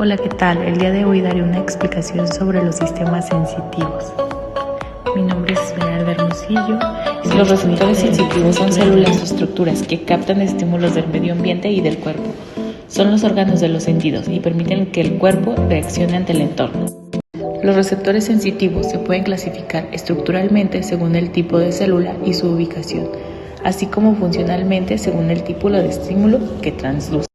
Hola, ¿qué tal? El día de hoy daré una explicación sobre los sistemas sensitivos. Mi nombre es Esmeralda Hermosillo. Los receptores sensitivos son células o estructuras que captan estímulos del medio ambiente y del cuerpo. Son los órganos de los sentidos y permiten que el cuerpo reaccione ante el entorno. Los receptores sensitivos se pueden clasificar estructuralmente según el tipo de célula y su ubicación, así como funcionalmente según el tipo de estímulo que transducen.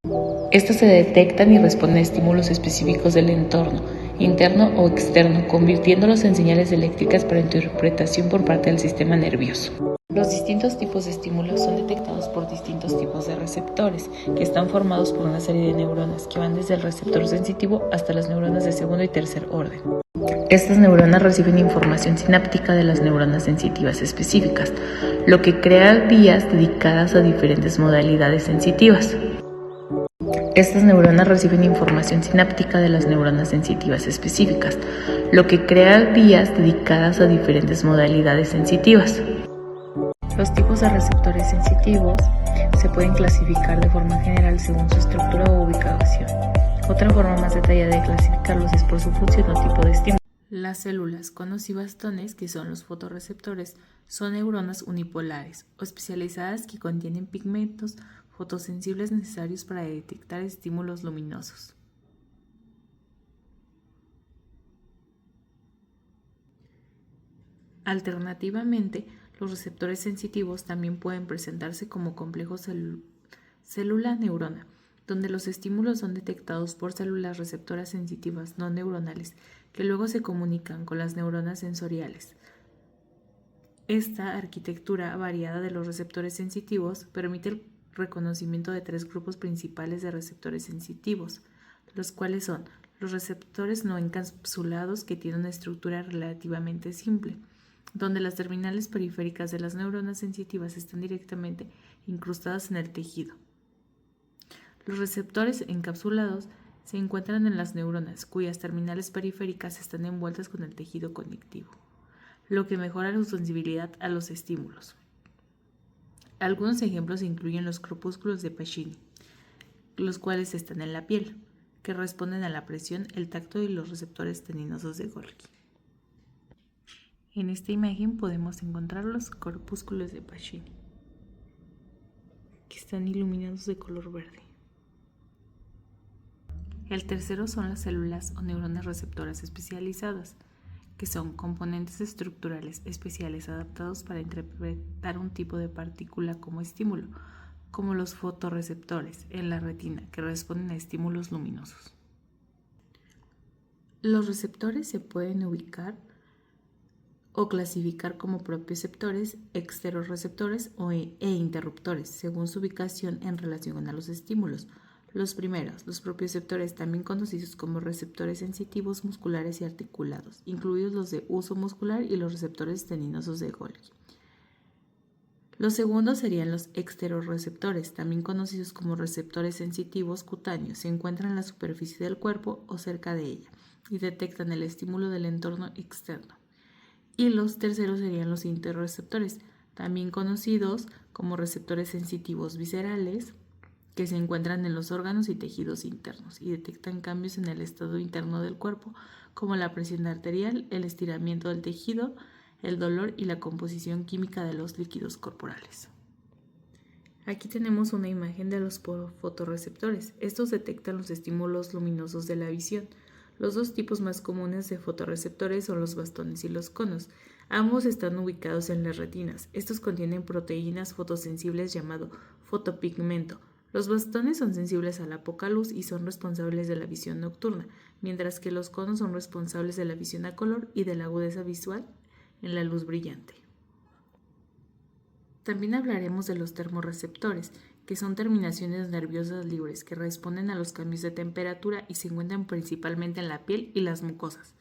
Estos se detectan y responden a estímulos específicos del entorno, interno o externo, convirtiéndolos en señales eléctricas para interpretación por parte del sistema nervioso. Los distintos tipos de estímulos son detectados por distintos tipos de receptores, que están formados por una serie de neuronas que van desde el receptor sensitivo hasta las neuronas de segundo y tercer orden. Estas neuronas reciben información sináptica de las neuronas sensitivas específicas, lo que crea vías dedicadas a diferentes modalidades sensitivas. Estas neuronas reciben información sináptica de las neuronas sensitivas específicas, lo que crea vías dedicadas a diferentes modalidades sensitivas. Los tipos de receptores sensitivos se pueden clasificar de forma general según su estructura o ubicación. Otra forma más detallada de clasificarlos es por su función o tipo de estímulo. Las células conos y bastones, que son los fotorreceptores, son neuronas unipolares o especializadas que contienen pigmentos fotosensibles necesarios para detectar estímulos luminosos. Alternativamente, los receptores sensitivos también pueden presentarse como complejos célula-neurona, donde los estímulos son detectados por células receptoras sensitivas no neuronales que luego se comunican con las neuronas sensoriales. Esta arquitectura variada de los receptores sensitivos permite el reconocimiento de tres grupos principales de receptores sensitivos, los cuales son los receptores no encapsulados, que tienen una estructura relativamente simple, donde las terminales periféricas de las neuronas sensitivas están directamente incrustadas en el tejido. Los receptores encapsulados se encuentran en las neuronas, cuyas terminales periféricas están envueltas con el tejido conectivo, lo que mejora su sensibilidad a los estímulos. Algunos ejemplos incluyen los corpúsculos de Pacini, los cuales están en la piel, que responden a la presión, el tacto y los receptores teninosos de Golgi. En esta imagen podemos encontrar los corpúsculos de Pacini, que están iluminados de color verde. El tercero son las células o neuronas receptoras especializadas, que son componentes estructurales especiales adaptados para interpretar un tipo de partícula como estímulo, como los fotorreceptores en la retina, que responden a estímulos luminosos. Los receptores se pueden ubicar o clasificar como propioceptores, exterorreceptores e interruptores, según su ubicación en relación a los estímulos. Los primeros, los propioceptores, también conocidos como receptores sensitivos musculares y articulados, incluidos los de uso muscular y los receptores teninosos de Golgi. Los segundos serían los exterorreceptores, también conocidos como receptores sensitivos cutáneos, se encuentran en la superficie del cuerpo o cerca de ella y detectan el estímulo del entorno externo. Y los terceros serían los interreceptores, también conocidos como receptores sensitivos viscerales, que se encuentran en los órganos y tejidos internos y detectan cambios en el estado interno del cuerpo, como la presión arterial, el estiramiento del tejido, el dolor y la composición química de los líquidos corporales. Aquí tenemos una imagen de los fotorreceptores. Estos detectan los estímulos luminosos de la visión. Los dos tipos más comunes de fotorreceptores son los bastones y los conos. Ambos están ubicados en las retinas. Estos contienen proteínas fotosensibles llamado fotopigmento. Los bastones son sensibles a la poca luz y son responsables de la visión nocturna, mientras que los conos son responsables de la visión a color y de la agudeza visual en la luz brillante. También hablaremos de los termorreceptores, que son terminaciones nerviosas libres que responden a los cambios de temperatura y se encuentran principalmente en la piel y las mucosas.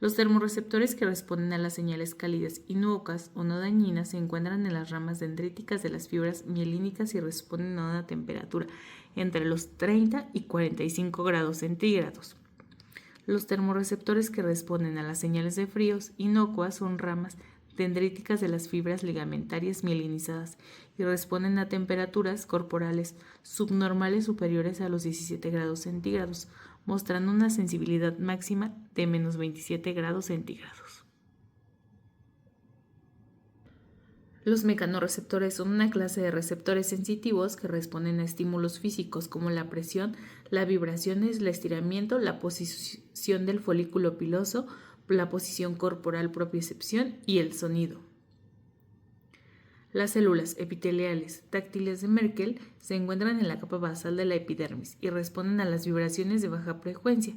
Los termorreceptores, que responden a las señales cálidas inocuas o no dañinas, se encuentran en las ramas dendríticas de las fibras mielínicas y responden a una temperatura entre los 30 y 45 grados centígrados. Los termorreceptores, que responden a las señales de fríos inocuas, son ramas dendríticas de las fibras ligamentarias mielinizadas y responden a temperaturas corporales subnormales superiores a los 17 grados centígrados. mostrando una sensibilidad máxima de menos 27 grados centígrados. Los mecanorreceptores son una clase de receptores sensitivos que responden a estímulos físicos como la presión, las vibraciones, el estiramiento, la posición del folículo piloso, la posición corporal propiocepción y el sonido. Las células epiteliales táctiles de Merkel se encuentran en la capa basal de la epidermis y responden a las vibraciones de baja frecuencia.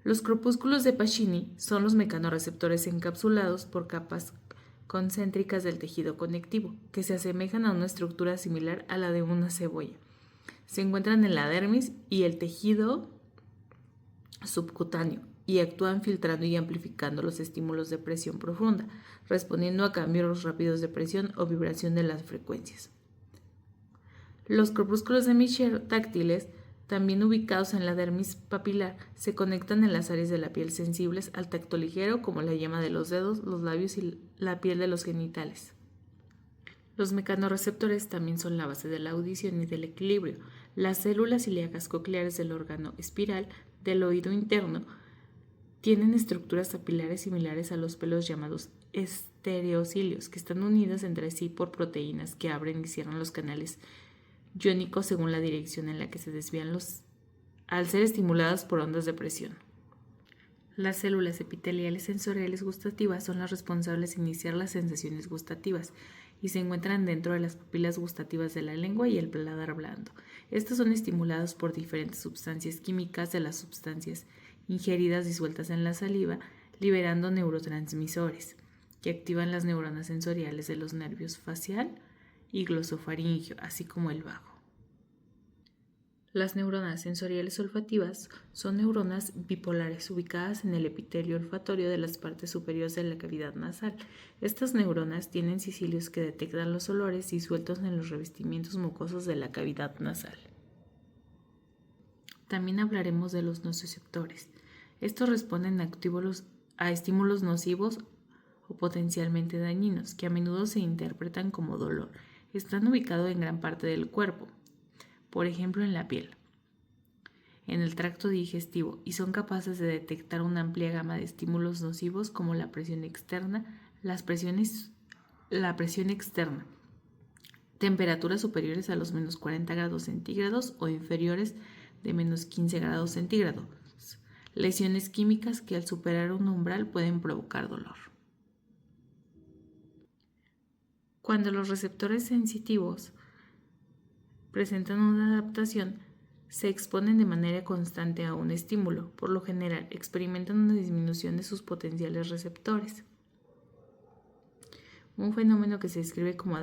Los corpúsculos de Pacini son los mecanorreceptores encapsulados por capas concéntricas del tejido conectivo, que se asemejan a una estructura similar a la de una cebolla. Se encuentran en la dermis y el tejido subcutáneo y actúan filtrando y amplificando los estímulos de presión profunda, respondiendo a cambios rápidos de presión o vibración de las frecuencias. Los corpúsculos de Michel táctiles, también ubicados en la dermis papilar, se conectan en las áreas de la piel sensibles al tacto ligero, como la yema de los dedos, los labios y la piel de los genitales. Los mecanorreceptores también son la base de la audición y del equilibrio. Las células ilíacas cocleares del órgano espiral del oído interno tienen estructuras papilares similares a los pelos llamados estereocilios, que están unidas entre sí por proteínas que abren y cierran los canales iónicos según la dirección en la que se desvían al ser estimuladas por ondas de presión. Las células epiteliales sensoriales gustativas son las responsables de iniciar las sensaciones gustativas y se encuentran dentro de las papilas gustativas de la lengua y el paladar blando. Estas son estimuladas por diferentes sustancias químicas de las sustancias ingeridas disueltas en la saliva, liberando neurotransmisores que activan las neuronas sensoriales de los nervios facial y glosofaringio, así como el vago. Las neuronas sensoriales olfativas son neuronas bipolares ubicadas en el epitelio olfatorio de las partes superiores de la cavidad nasal. Estas neuronas tienen cilios que detectan los olores disueltos en los revestimientos mucosos de la cavidad nasal. También hablaremos de los nociceptores. Estos responden a estímulos nocivos o potencialmente dañinos, que a menudo se interpretan como dolor. Están ubicados en gran parte del cuerpo, por ejemplo en la piel, en el tracto digestivo, y son capaces de detectar una amplia gama de estímulos nocivos como la presión externa, la presión externa, temperaturas superiores a los menos 40 grados centígrados o inferiores de menos 15 grados centígrados, lesiones químicas que al superar un umbral pueden provocar dolor. Cuando los receptores sensitivos presentan una adaptación, se exponen de manera constante a un estímulo. Por lo general, experimentan una disminución de sus potenciales receptores. Un fenómeno que se describe como